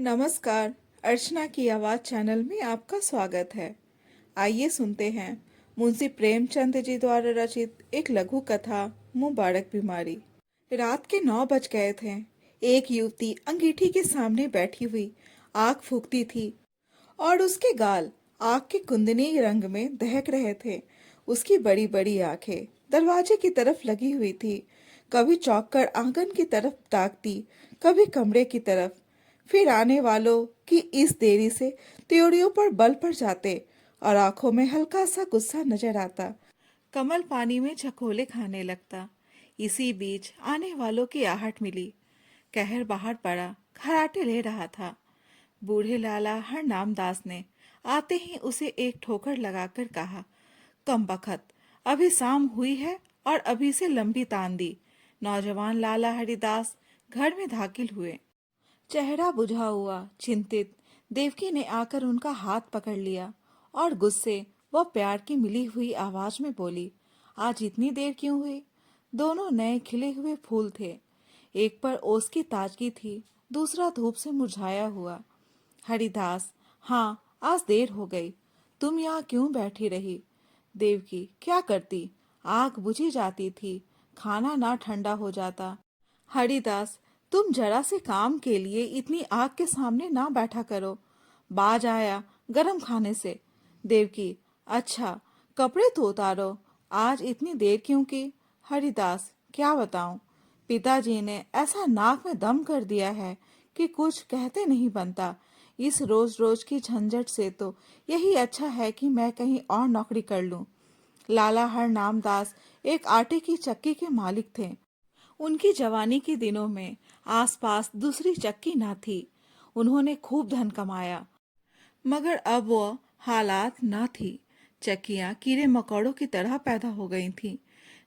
नमस्कार। अर्चना की आवाज़ चैनल में आपका स्वागत है। आइए सुनते हैं मुंशी प्रेमचंद जी द्वारा रचित एक लघु कथा मुबारक बीमारी। रात के 9 बज गए थे। एक युवती अंगीठी के सामने बैठी हुई आग फूंकती थी और उसके गाल आग के कुंदनी रंग में दहक रहे थे। उसकी बड़ी बड़ी आंखें दरवाजे की तरफ लगी हुई थी। कभी चौंक कर आंगन की तरफ ताकती, कभी कमरे की तरफ। फिर आने वालों की इस देरी से त्योरियों पर बल पड़ जाते और आंखों में हल्का सा गुस्सा नजर आता। कमल पानी में झकोले खाने लगता। इसी बीच आने वालों की आहट मिली। कहर बाहर पड़ा, खराटे ले रहा था। बूढ़े लाला हरनाम दास ने आते ही उसे एक ठोकर लगाकर कहा, कमबख्त, अभी शाम हुई है और अभी से लंबी तान दी। नौजवान लाला हरिदास घर में दाखिल हुए। चेहरा बुझा हुआ, चिंतित। देवकी ने आकर उनका हाथ पकड़ लिया और गुस्से व प्यार की मिली हुई आवाज में बोली, आज इतनी देर क्यों हुई? दोनों नए खिले हुए फूल थे। एक पर ओस की ताजगी थी, दूसरा धूप से मुरझाया हुआ। हरिदास, हाँ, आज देर हो गई। तुम यहाँ क्यों बैठी रही? देवकी, क्या करती? आग बुझी जाती थी, खाना ना ठंडा हो जाता। हरिदास, तुम जरा से काम के लिए इतनी आग के सामने ना बैठा करो। बाज आया गरम खाने से। देवकी, अच्छा, कपड़े तो उतारो। आज इतनी देर क्यों की? हरिदास, क्या बताऊं? पिताजी ने ऐसा नाक में दम कर दिया है कि कुछ कहते नहीं बनता। इस रोज रोज की झंझट से तो यही अच्छा है कि मैं कहीं और नौकरी कर लूं। लाला हरनाम दास एक आटे की चक्की के मालिक थे। उनकी जवानी के दिनों में आसपास दूसरी चक्की ना थी। उन्होंने खूब धन कमाया, मगर अब वो हालात ना थी। चक्कियां कीड़े मकोड़ों की तरह पैदा हो गई थीं।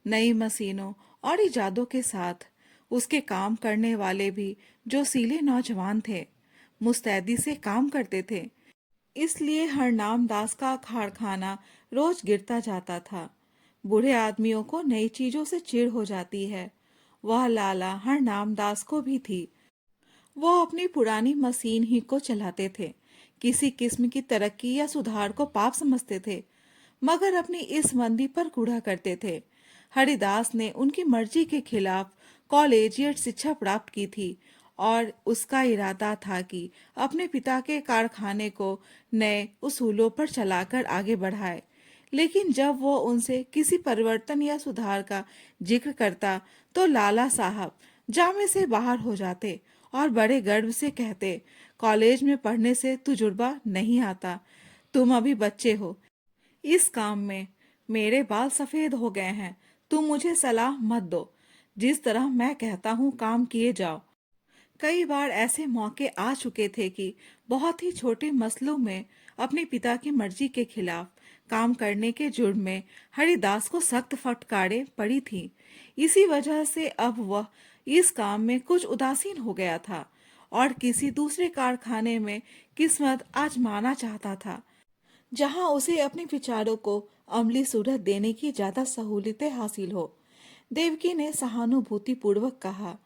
नई मशीनों और इजादों के साथ उसके काम करने वाले भी जो सीले नौजवान थे, मुस्तैदी से काम करते थे। इसलिए हरनाम दास का कारखाना रोज गिरता जाता था। बूढ़े आदमियों को नई चीजों से चिढ़ हो जाती है। वह लाला हरनाम दास को भी थी। वो अपनी पुरानी मशीन ही को चलाते थे। किसी किस्म की तरक्की या सुधार को पाप समझते थे, मगर अपनी इस मंदी पर कूड़ा करते थे। हरिदास ने उनकी मर्जी के खिलाफ कॉलेजिएट शिक्षा प्राप्त की थी और उसका इरादा था कि अपने पिता के कारखाने को नए उसूलों पर चलाकर आगे बढ़ाए। लेकिन जब वो उनसे किसी परिवर्तन या सुधार का जिक्र करता तो लाला साहब जामे से बाहर हो जाते और बड़े गर्व से कहते, कॉलेज में पढ़ने से तुजुर्बा नहीं आता, तुम अभी बच्चे हो। इस काम में मेरे बाल सफेद हो गए हैं, तुम मुझे सलाह मत दो। जिस तरह मैं कहता हूँ काम किए जाओ। कई बार ऐसे मौके आ चुके थे कि बहुत ही छोटे मसलों में अपने पिता की मर्जी के खिलाफ काम करने के जुर्म में हरिदास को सख्त फटकारें पड़ी थी। इसी वजह से अब वह इस काम में कुछ उदासीन हो गया था और किसी दूसरे कारखाने में किस्मत आजमाना चाहता था, जहां उसे अपने विचारों को अमली सूरत देने की ज्यादा सहूलियतें हासिल हो। देवकी ने सहानुभूति पूर्वक कहा,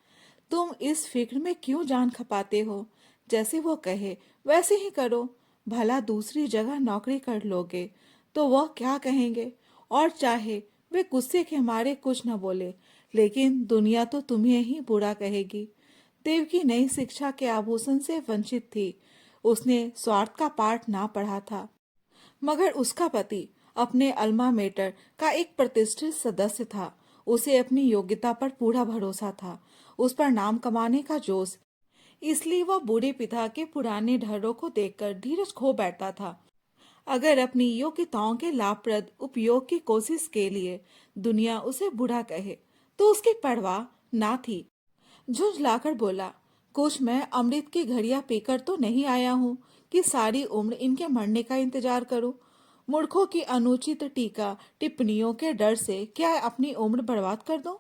तुम इस फिक्र में क्यों जान खपाते हो? जैसे वो कहे वैसे ही करो। भला दूसरी जगह नौकरी कर लोगे तो वह क्या कहेंगे? और चाहे वे गुस्से के मारे कुछ न बोले, लेकिन दुनिया तो तुम्हें ही बुरा कहेगी। देवकी नई शिक्षा के आभूषण से वंचित थी। उसने स्वार्थ का पाठ ना पढ़ा था, मगर उसका पति अपने अल्मा मेटर का एक प्रतिष्ठित सदस्य था। उसे अपनी योग्यता पर पूरा भरोसा था, उस पर नाम कमाने का जोश। इसलिए वह बूढ़े पिता के पुराने ढर्रों को देखकर धीरज खो बैठता था। अगर अपनी योग्यताओं के लाभप्रद उपयोग की कोशिश के लिए दुनिया उसे बुरा कहे तो उसकी परवाह ना थी। झुंझलाकर बोला, कुछ मैं अमृत की घड़ियां पीकर तो नहीं आया हूँ कि सारी उम्र इनके मरने का इंतजार करूं। मूर्खों की अनुचित टीका टिप्पणियों के डर से क्या अपनी उम्र बर्बाद कर दूं?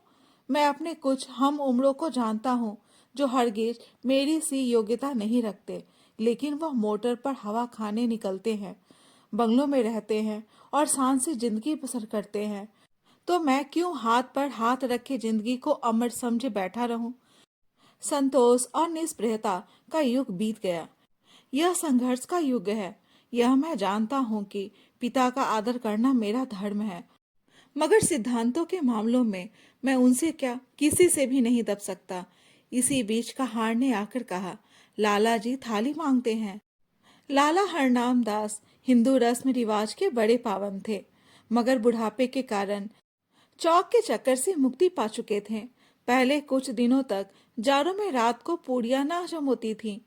मैं अपने कुछ हम उम्रों को जानता हूँ जो हरगिज मेरी सी योग्यता नहीं रखते, लेकिन वह मोटर पर हवा खाने निकलते हैं, बंगलों में रहते हैं और शान से जिंदगी बसर करते हैं। तो मैं क्यों हाथ पर हाथ रखे जिंदगी को अमर समझे बैठा रहूं? संतोष और निस्पृहता का युग बीत गया। यह संघर्ष का युग है। यह मैं जानता हूँ कि पिता का आदर करना मेरा धर्म है, मगर सिद्धांतों के मामलों में मैं उनसे क्या किसी से भी नहीं दब सकता। इसी बीच कहार ने आकर कहा, लाला जी थाली मांगते हैं। लाला हरनाम दास हिंदू रस्म रिवाज के बड़े पावन थे, मगर बुढ़ापे के कारण चौक के चक्कर से मुक्ति पा चुके थे। पहले कुछ दिनों तक जाड़ों में रात को पूड़ियां ना हजम होती थीं,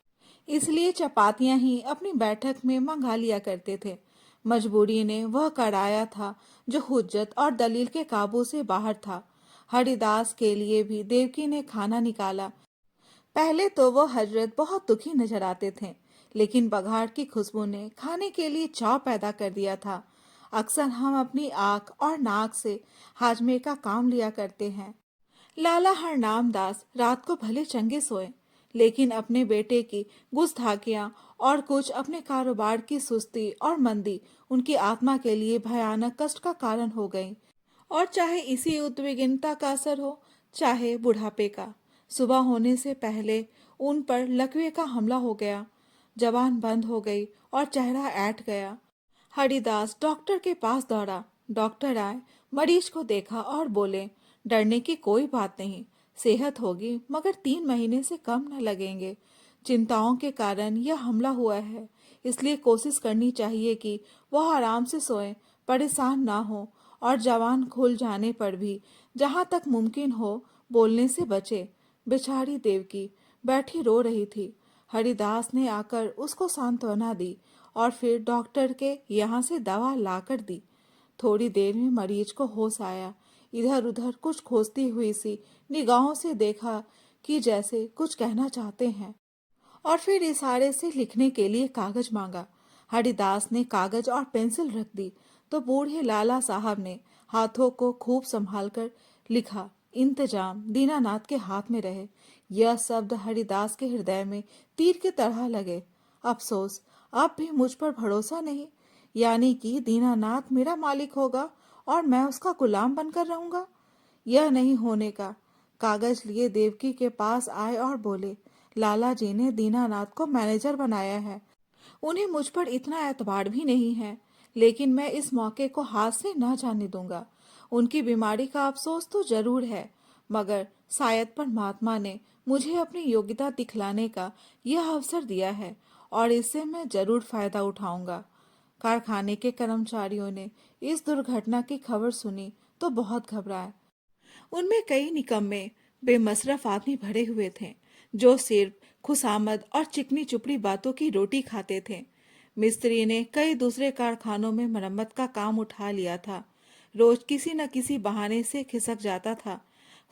इसलिए चपातियां ही अपनी बैठक में मंगा लिया करते थे। मजबूरी ने वह कराया था जो हुज्जत और दलील के काबू से बाहर था। हरिदास के लिए भी देवकी ने खाना निकाला। पहले तो वो हजरत बहुत दुखी नजर आते थे, लेकिन बघाड़ की खुशबू ने खाने के लिए चाव पैदा कर दिया था। अक्सर हम अपनी आंख और नाक से हाजमे का काम लिया करते हैं। लाला हरनाम दास रात को भले चंगे सोए, लेकिन अपने बेटे की गुस्ताखियां और कुछ अपने कारोबार की सुस्ती और मंदी उनकी आत्मा के लिए भयानक कष्ट का कारण हो गई। और चाहे इसी उद्विग्नता का असर हो, चाहे बुढ़ापे का, सुबह होने से पहले उन पर लकवे का हमला हो गया। जबान बंद हो गई और चेहरा ऐंठ गया। हरिदास डॉक्टर के पास दौड़ा। डॉक्टर आए, मरीज को देखा और बोले, डरने की कोई बात नहीं, सेहत होगी, मगर 3 महीने से कम न लगेंगे। चिंताओं के कारण यह हमला हुआ है, इसलिए कोशिश करनी चाहिए कि वह आराम से सोए, परेशान ना हो, और जवान खुल जाने पर भी जहां तक मुमकिन हो बोलने से बचे। बेचारी देवकी बैठी रो रही थी। हरिदास ने आकर उसको सांत्वना दी और फिर डॉक्टर के यहाँ से दवा लाकर दी। थोड़ी देर में मरीज को होश आया। इधर उधर कुछ खोजती हुई सी निगाहों से देखा कि जैसे कुछ कहना चाहते हैं, और फिर इशारे से लिखने के लिए कागज मांगा। हरिदास ने कागज और पेंसिल रख दी तो बूढ़े लाला साहब ने हाथों को खूब संभालकर लिखा, इंतजाम दीनानाथ के हाथ में रहे। यह शब्द हरिदास के हृदय में तीर की तरह लगे। अफसोस, अब भी मुझ पर भरोसा नहीं, यानी कि दीनानाथ मेरा मालिक होगा और मैं उसका गुलाम बनकर रहूंगा। यह नहीं होने का। कागज लिए देवकी के पास आए और बोले, लाला जी ने दीनानाथ को मैनेजर बनाया है। उन्हें मुझ पर इतना एतबार भी नहीं है, लेकिन मैं इस मौके को हाथ से न जाने दूंगा। उनकी बीमारी का अफसोस तो जरूर है, मगर शायद परमात्मा ने मुझे अपनी योग्यता दिखलाने का यह अवसर दिया है और इससे मैं जरूर फायदा उठाऊंगा। कारखाने के कर्मचारियों ने इस दुर्घटना की खबर सुनी तो बहुत घबराए। उनमें कई निकम्मे बेमसरफ आदमी भरे हुए थे, जो सिर्फ खुशामद और चिकनी चुपड़ी बातों की रोटी खाते थे। मिस्त्री ने कई दूसरे कारखानों में मरम्मत का काम उठा लिया था। रोज किसी न किसी बहाने से खिसक जाता था।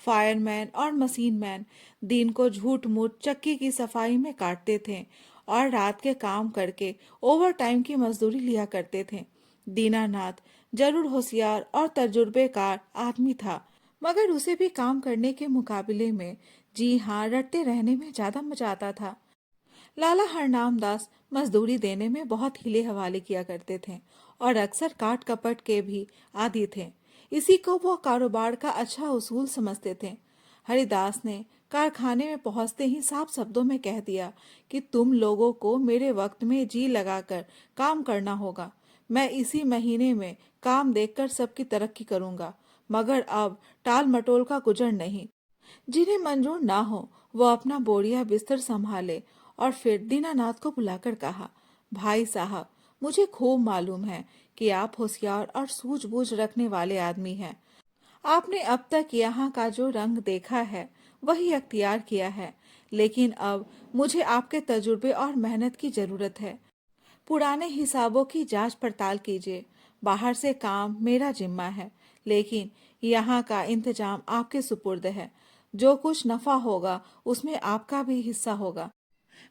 फायरमैन और मशीन मैन दिन को झूठ मूठ चक्की की सफाई में काटते थे और रात के काम करके ओवर टाइम की मजदूरी लिया करते थे। दीनानाथ जरूर होशियार और तजुर्बेकार आदमी था, मगर उसे भी काम करने के मुकाबले में, जी हाँ, रटते रहने में ज्यादा मजा आता था। लाला हरनाम दास मजदूरी देने में बहुत हीले हवाले किया करते थे और अक्सर काट कपट के भी आदी थे। इसी को वो कारोबार का अच्छा उसूल समझते थे। हरिदास ने कारखाने में पहुंचते ही साफ शब्दों में कह दिया कि तुम लोगों को मेरे वक्त में जी लगाकर काम करना होगा। मैं इसी महीने में काम देखकर सबकी तरक्की करूंगा, मगर अब टाल मटोल का गुजर नहीं। जिन्हें मंजूर ना हो वो अपना बोरिया बिस्तर संभाले। और फिर दीनानाथ को बुलाकर कहा, भाई साहब, मुझे खूब मालूम है कि आप होशियार और सूझबूझ रखने वाले आदमी हैं। आपने अब तक यहाँ का जो रंग देखा है वही अख्तियार किया है, लेकिन अब मुझे आपके तजुर्बे और मेहनत की जरूरत है। पुराने हिसाबों की जांच पड़ताल कीजिए। बाहर से काम मेरा जिम्मा है, लेकिन यहाँ का इंतजाम आपके सुपुर्द है। जो कुछ नफा होगा उसमें आपका भी हिस्सा होगा।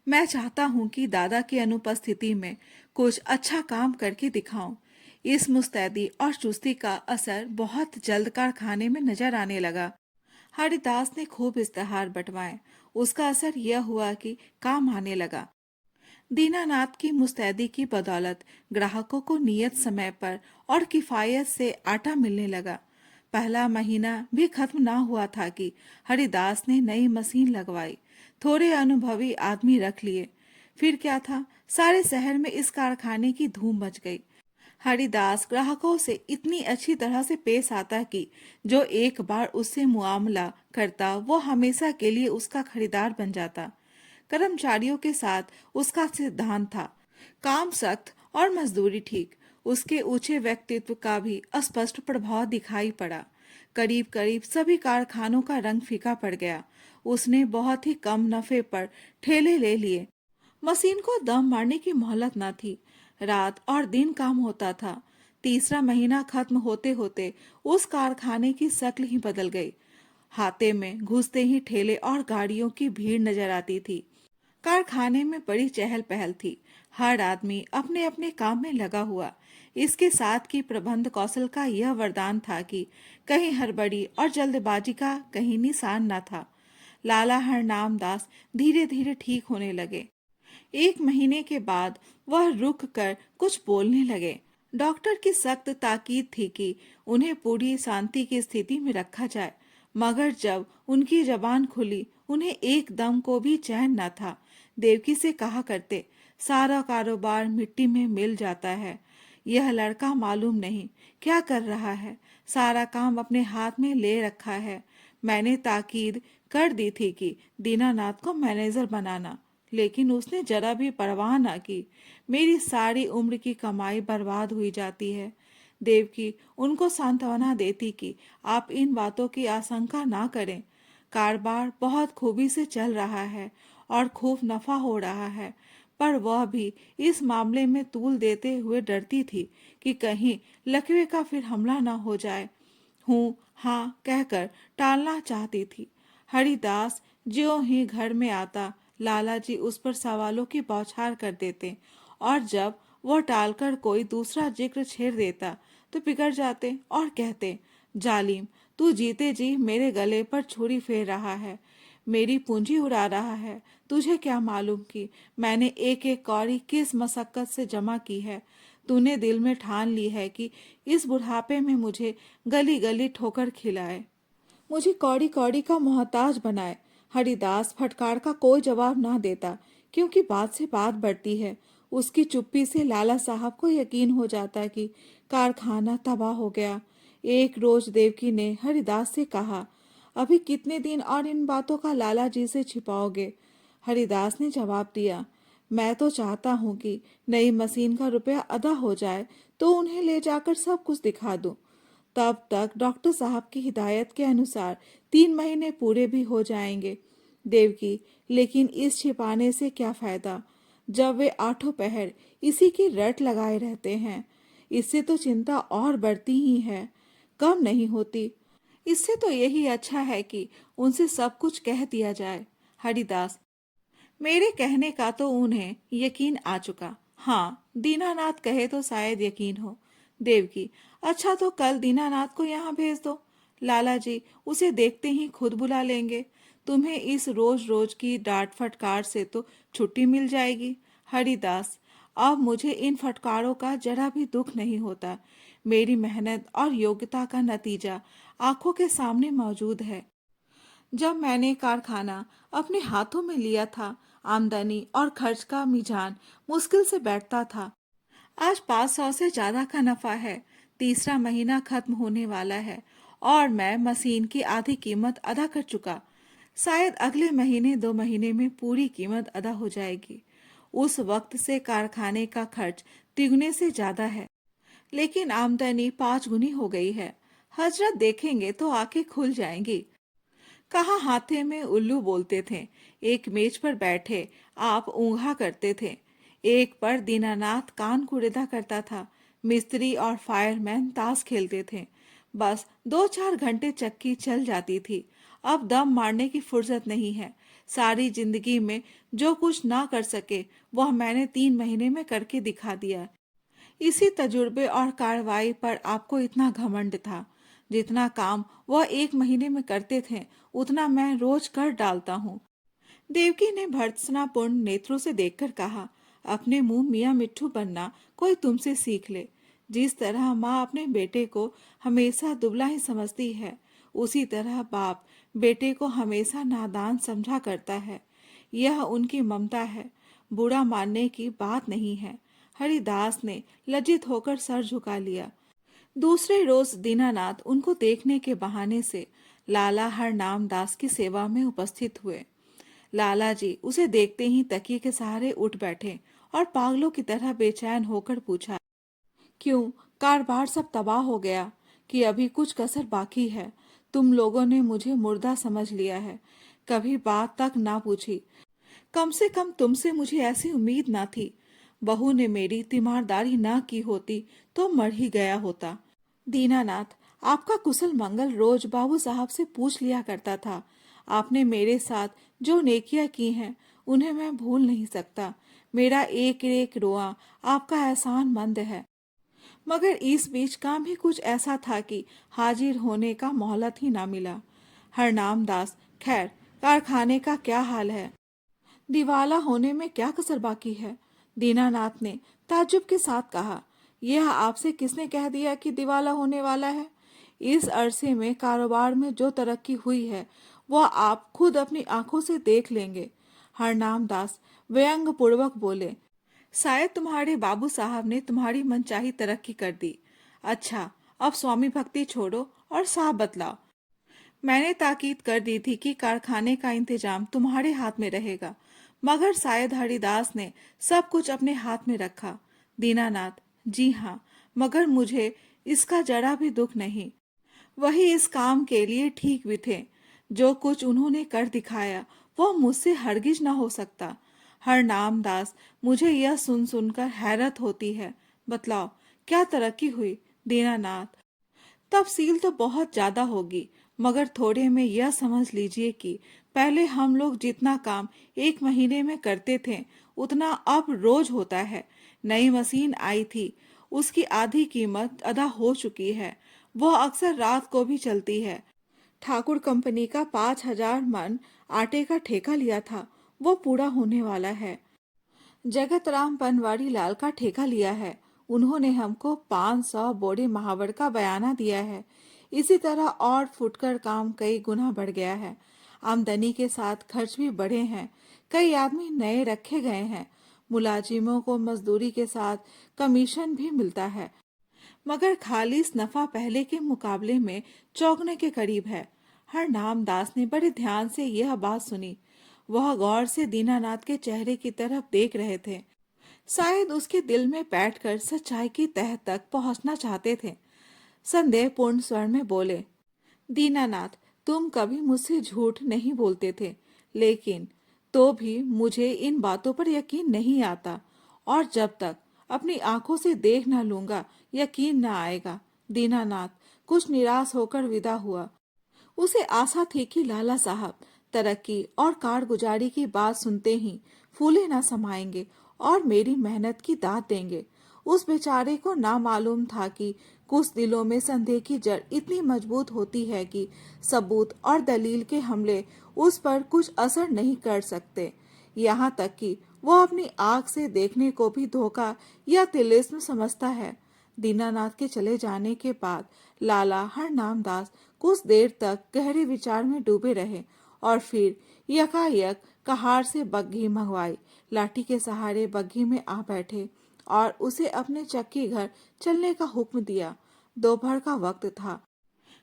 मैं चाहता हूँ कि दादा की अनुपस्थिति में कुछ अच्छा काम करके दिखाऊं। इस मुस्तैदी और चुस्ती का असर बहुत जल्द कारखाने में नजर आने लगा। हरिदास ने खूब इश्तेहार बंटवाए। उसका असर यह हुआ कि काम आने लगा। दीनानाथ की मुस्तैदी की बदौलत ग्राहकों को नियत समय पर और किफायत से आटा मिलने लगा। पहला महीना भी खत्म ना हुआ था कि हरिदास ने नई मशीन लगवाई, थोड़े अनुभवी आदमी रख लिए। फिर क्या था, सारे शहर में इस कारखाने की धूम मच गई। हरिदास ग्राहकों से इतनी अच्छी तरह से पेश आता कि जो एक बार उससे मुआमला करता वो हमेशा के लिए उसका खरीदार बन जाता। कर्मचारियों के साथ उसका सिद्धांत था, काम सख्त और मजदूरी ठीक। उसके ऊंचे व्यक्तित्व का भी स्पष्ट प्रभाव दिखाई पड़ा। करीब करीब सभी कारखानों का रंग फीका पड़ गया। उसने बहुत ही कम नफे पर ठेले ले लिए। मशीन को दम मारने की मोहलत न थी। रात और दिन काम होता था। तीसरा महीना खत्म होते होते उस कारखाने की शक्ल ही बदल गई। हाथे में घुसते ही ठेले और गाड़ियों की भीड़ नजर आती थी। कारखाने में बड़ी चहल पहल थी। हर आदमी अपने अपने काम में लगा हुआ। इसके साथ की प्रबंध कौशल का यह वरदान था कि कहीं हड़बड़ी और जल्दबाजी का कहीं निशान न था। लाला हरनाम दास धीरे धीरे ठीक होने लगे। एक महीने के बाद वह रुक कर कुछ बोलने लगे। डॉक्टर की सख्त ताकीद थी कि उन्हें पूरी शांति की स्थिति में रखा जाए, मगर जब उनकी जबान खुली उन्हें एक दम को भी चैन न था। देवकी से कहा करते, सारा कारोबार मिट्टी में मिल जाता है। यह लड़का मालूम नहीं क्या कर रहा है, सारा काम अपने हाथ में ले रखा है। मैंने ताकीद कर दी थी कि दीनानाथ को मैनेजर बनाना, लेकिन उसने जरा भी परवाह न की। मेरी सारी उम्र की कमाई बर्बाद हुई जाती है। देवकी उनको सांत्वना देती कि आप इन बातों की आशंका ना करें। कारोबार बहुत खूबी से चल रहा है और खूब नफा हो रहा है, पर वह भी इस मामले में तूल देते हुए डरती थी कि कहीं लकवे का फिर हमला न हो जाए। हूँ हाँ कहकर टालना चाहती थी। हरिदास ज्यों ही घर में आता, लाला जी उस पर सवालों की बौछार कर देते, और जब वह टालकर कोई दूसरा जिक्र छेड़ देता तो बिगड़ जाते और कहते, जालिम, तू जीते जी मेरे गले पर छुरी फेर रहा है, मेरी पूंजी उड़ा रहा है। तुझे क्या मालूम कि मैंने एक एक कौड़ी किस मशक्कत से जमा की है। तूने दिल में ठान ली है कि इस बुढ़ापे में मुझे गली गली ठोकर खिलाए, मुझे कौड़ी कौड़ी का मोहताज बनाए। हरिदास फटकार का कोई जवाब ना देता, क्योंकि बात से बात बढ़ती है। उसकी चुप्पी से लाला साहब को यकीन हो जाता कि कारखाना तबाह हो गया। एक रोज देवकी ने हरिदास से कहा, अभी कितने दिन और इन बातों का लाला जी से छिपाओगे? हरिदास ने जवाब दिया, मैं तो चाहता हूँ कि नई मशीन का रुपया अदा हो जाए तो उन्हें ले जाकर सब कुछ दिखा दूं। तब तक डॉक्टर साहब की हिदायत के अनुसार 3 महीने पूरे भी हो जाएंगे। देवकी, लेकिन इस छिपाने से क्या फायदा, जब वे आठों पहर इसी की रट लगाए रहते हैं। इससे तो चिंता और बढ़ती ही है, कम नहीं होती। इससे तो यही अच्छा है कि उनसे सब कुछ कह दिया जाए। हरिदास, मेरे कहने का तो उन्हें यकीन आ चुका। हाँ, दीनानाथ कहे तो शायद यकीन हो। देवकी, अच्छा तो कल दीनानाथ को यहाँ भेज दो। लाला जी उसे देखते ही खुद बुला लेंगे। तुम्हें इस रोज रोज की डांट फटकार से तो छुट्टी मिल जाएगी। हरिदास, अब मुझे इन फटकारों का जरा भी दुख नहीं होता। मेरी मेहनत और योग्यता का नतीजा आंखों के सामने मौजूद है। जब मैंने कारखाना अपने हाथों में लिया था, आमदनी और खर्च का मीजान मुश्किल से बैठता था। आज 500 से ज्यादा का नफा है। तीसरा महीना खत्म होने वाला है और मैं मशीन की आधी कीमत अदा कर चुका। शायद अगले महीने 2 महीने में पूरी कीमत अदा हो जाएगी। उस वक्त से कारखाने का खर्च तिगुने से ज्यादा है, लेकिन आमदनी 5 गुनी हो गई है। हजरत देखेंगे तो आंखें खुल जाएंगी। कहाँ हाथे में उल्लू बोलते थे, एक मेज पर बैठे आप ऊंघा करते थे, एक पर दीनानाथ कान कुरेदा करता था, मिस्त्री और फायरमैन ताश खेलते थे। बस 2-4 घंटे चक्की चल जाती थी। अब दम मारने की फुर्सत नहीं है। सारी जिंदगी में जो कुछ ना कर सके वह मैंने 3 महीने में करके दिखा दिया। इसी तजुर्बे और कार्रवाई पर आपको इतना घमंड था। जितना काम वह 1 महीने में करते थे उतना मैं रोज कर डालता हूँ। देवकी ने भर्त्सनापूर्ण नेत्रों से देखकर कहा, अपने मुंह मियाँ मिट्ठू बनना कोई तुमसे सीख ले। जिस तरह माँ अपने बेटे को हमेशा दुबला ही समझती है, उसी तरह बाप बेटे को हमेशा नादान समझा करता है। यह उनकी ममता है। बुरा मानने की बात नहीं है। हरिदास ने लज्जित होकर सर झुका लिया। दूसरे रोज दीनानाथ उनको देखने के बहाने से लाला हरनाम दास की सेवा में उपस्थित हुए। लाला जी उसे देखते ही तकिए के सहारे उठ बैठे और पागलों की तरह बेचैन होकर पूछा, क्यों, कारोबार सब तबाह हो गया कि अभी कुछ कसर बाकी है? तुम लोगों ने मुझे मुर्दा समझ लिया है, कभी बात तक ना पूछी। कम से कम तुमसे मुझे ऐसी उम्मीद ना थी। बहू ने मेरी तीमारदारी ना की होती तो मर ही गया होता। दीनानाथ, आपका कुशल मंगल रोज बाबू साहब से पूछ लिया करता था। आपने मेरे साथ जो नेकियां की हैं उन्हें मैं भूल नहीं सकता। मेरा एक एक रोआ आपका एहसान मंद है। मगर इस बीच काम ही कुछ ऐसा था कि हाजिर होने का मोहलत ही ना मिला। हरनाम दास, खैर, कारखाने का क्या हाल है? दिवाला होने में क्या कसर बाकी है? दीनानाथ ने ताज्जुब के साथ कहा। यह आपसे किसने कह दिया कि दिवाला होने वाला है? इस अरसे में कारोबार में जो तरक्की हुई है वह आप खुद अपनी आंखों से देख लेंगे। हरनाम दास व्यंग पूर्वक बोले, शायद तुम्हारे बाबू साहब ने तुम्हारी मनचाही तरक्की कर दी। अच्छा, अब स्वामी भक्ति छोड़ो और साफ बतलाओ। मैंने ताकीद कर दी थी कि कारखाने का इंतजाम तुम्हारे हाथ में रहेगा, मगर शायद हरिदास ने सब कुछ अपने हाथ में रखा। दीनानाथ, जी हाँ, मगर मुझे इसका जरा भी दुख नहीं। वही इस काम के लिए ठीक भी थे। जो कुछ उन्होंने कर दिखाया वो मुझसे हरगिज न हो सकता। हरनाम दास, मुझे यह सुन सुनकर हैरत होती है। बतलाओ, क्या तरक्की हुई? दीनानाथ, तफसील तो बहुत ज्यादा होगी, मगर थोड़े में यह समझ लीजिए कि पहले हम लोग जितना काम एक महीने में करते थे उतना अब रोज होता है। नई मशीन आई थी, उसकी आधी कीमत अदा हो चुकी है। वह अक्सर रात को भी चलती है। ठाकुर कंपनी का 5,000 मन आटे का ठेका लिया था, वो पूरा होने वाला है। जगत राम पनवारी लाल का ठेका लिया है। उन्होंने हमको 500 बोरे महावर का बयाना दिया है। इसी तरह और फुटकर काम कई गुना बढ़ गया है। आमदनी के साथ खर्च भी बढ़े हैं। कई आदमी नए रखे गए हैं। मुलाजिमों को मजदूरी के साथ कमीशन भी मिलता है, मगर खालिस नफा पहले के मुकाबले में चौगने के करीब है। हरनाम दास ने बड़े ध्यान से यह बात सुनी। वह गौर से दीनानाथ के चेहरे की तरफ देख रहे थे। शायद उसके दिल में बैठकर सच्चाई की तह तक पहुंचना चाहते थे। संदेहपूर्ण स्वर में बोले, दीनानाथ, तुम कभी मुझसे झूठ नहीं बोलते थे, लेकिन तो भी मुझे इन बातों पर यकीन नहीं आता, और जब तक अपनी आंखों से देख न लूंगा यकीन न आएगा। दीनानाथ कुछ निराश होकर विदा हुआ। उसे आशा थी कि लाला साहब तरक्की और कारगुजारी की बात सुनते ही फूले न समाएंगे और मेरी मेहनत की दाद देंगे। उस बेचारे को ना मालूम था कि कुछ दिलों में संदेह की जड़ इतनी मजबूत होती है कि सबूत और दलील के हमले उस पर कुछ असर नहीं कर सकते। यहाँ तक कि वो अपनी आँख से देखने को भी धोखा या तिलिस्म समझता है। दीनानाथ के चले जाने के बाद लाला हरनाम दास कुछ देर तक गहरे विचार में डूबे रहे और फिर यकायक कहार से बग्घी मंगवाई, लाठी के सहारे बग्घी में आ बैठे और उसे अपने चक्की घर चलने का हुक्म दिया। दोपहर का वक्त था।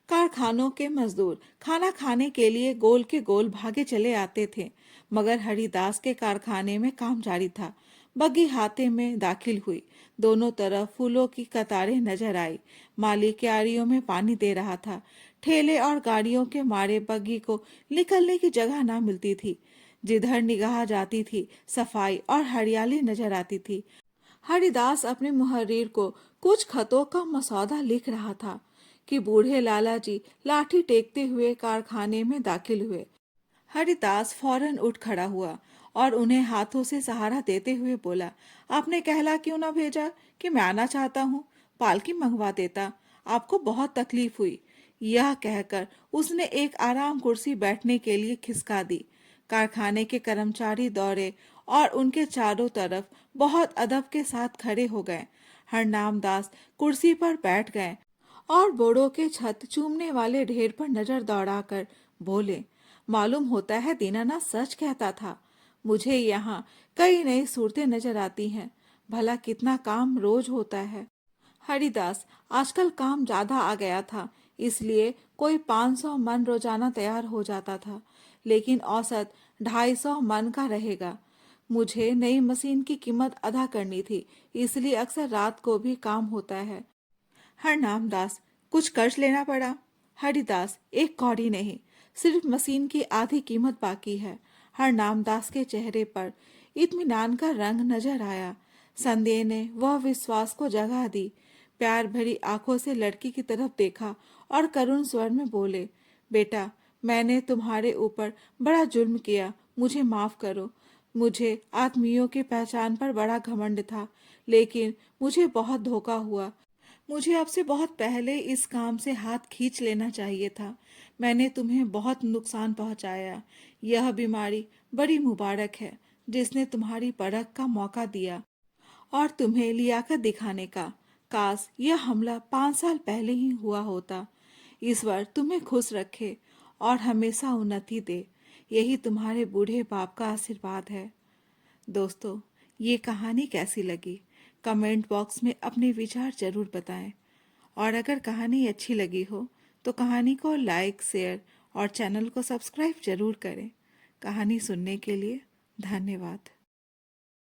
कारखानों के मजदूर खाना खाने के लिए गोल के गोल भागे चले आते थे, मगर हरिदास के कारखाने में काम जारी था। बग्घी हाथे में दाखिल हुई। दोनों तरफ फूलों की कतारें नजर आई। माली क्यारियों में पानी दे रहा था। ठेले और गाड़ियों के मारे बग्घी को निकलने की जगह ना मिलती थी। जिधर निगाह जाती थी सफाई और हरियाली नजर आती थी। हरिदास अपने मुहर्रीर को कुछ खतों का मसौदा लिख रहा था कि बूढ़े लाला जी लाठी टेकते हुए कारखाने में दाखिल हुए। हरिदास फौरन उठ खड़ा हुआ और उन्हें हाथों से सहारा देते हुए बोला, आपने कहला क्यों ना भेजा कि मैं आना चाहता हूँ, पालकी मंगवा देता, आपको बहुत तकलीफ हुई। यह कहकर उसने एक आराम कुर्सी बैठने के लिए खिसका दी। कारखाने के कर्मचारी दौड़े और उनके चारों तरफ बहुत अदब के साथ खड़े हो गए। हरनाम दास कुर्सी पर बैठ गए और बोड़ों के छत चूमने वाले ढेर पर नजर दौड़ाकर बोले, मालूम होता है दीनानाथ सच कहता था। मुझे यहाँ कई नई सूरतें नजर आती हैं। भला कितना काम रोज होता है। हरिदास, आजकल काम ज्यादा आ गया था, इसलिए कोई 500 मन रोजाना तैयार हो जाता था, लेकिन औसत 250 मन का रहेगा। मुझे नई मशीन की कीमत अदा करनी थी, इसलिए अक्सर रात को भी काम होता है। हरनाम दास, कुछ कर्ज लेना पड़ा। हरिदास, एक कौड़ी नहीं, सिर्फ मशीन की आधी कीमत बाकी है। हरनाम दास के चेहरे पर इत्मीनान का रंग नजर आया। संदेह ने वह विश्वास को जगह दी। प्यार भरी आंखों से लड़की की तरफ देखा और करुण स्वर में बोले, बेटा, मैंने तुम्हारे ऊपर बड़ा जुल्म किया, मुझे माफ करो। मुझे आत्मियों की पहचान पर बड़ा घमंड था, लेकिन मुझे बहुत धोखा हुआ। मुझे आपसे बहुत पहले इस काम से हाथ खींच लेना चाहिए था। मैंने तुम्हें बहुत नुकसान पहुंचाया। यह बीमारी बड़ी मुबारक है, जिसने तुम्हारी परख का मौका दिया और तुम्हें लियाकत दिखाने का। काश यह हमला 5 साल पहले ही हुआ होता। ईश्वर तुम्हें खुश रखे और हमेशा उन्नति दे। यही तुम्हारे बूढ़े बाप का आशीर्वाद है। दोस्तों, ये कहानी कैसी लगी? कमेंट बॉक्स में अपने विचार जरूर बताएं। और अगर कहानी अच्छी लगी हो तो कहानी को लाइक, शेयर और चैनल को सब्सक्राइब जरूर करें। कहानी सुनने के लिए धन्यवाद।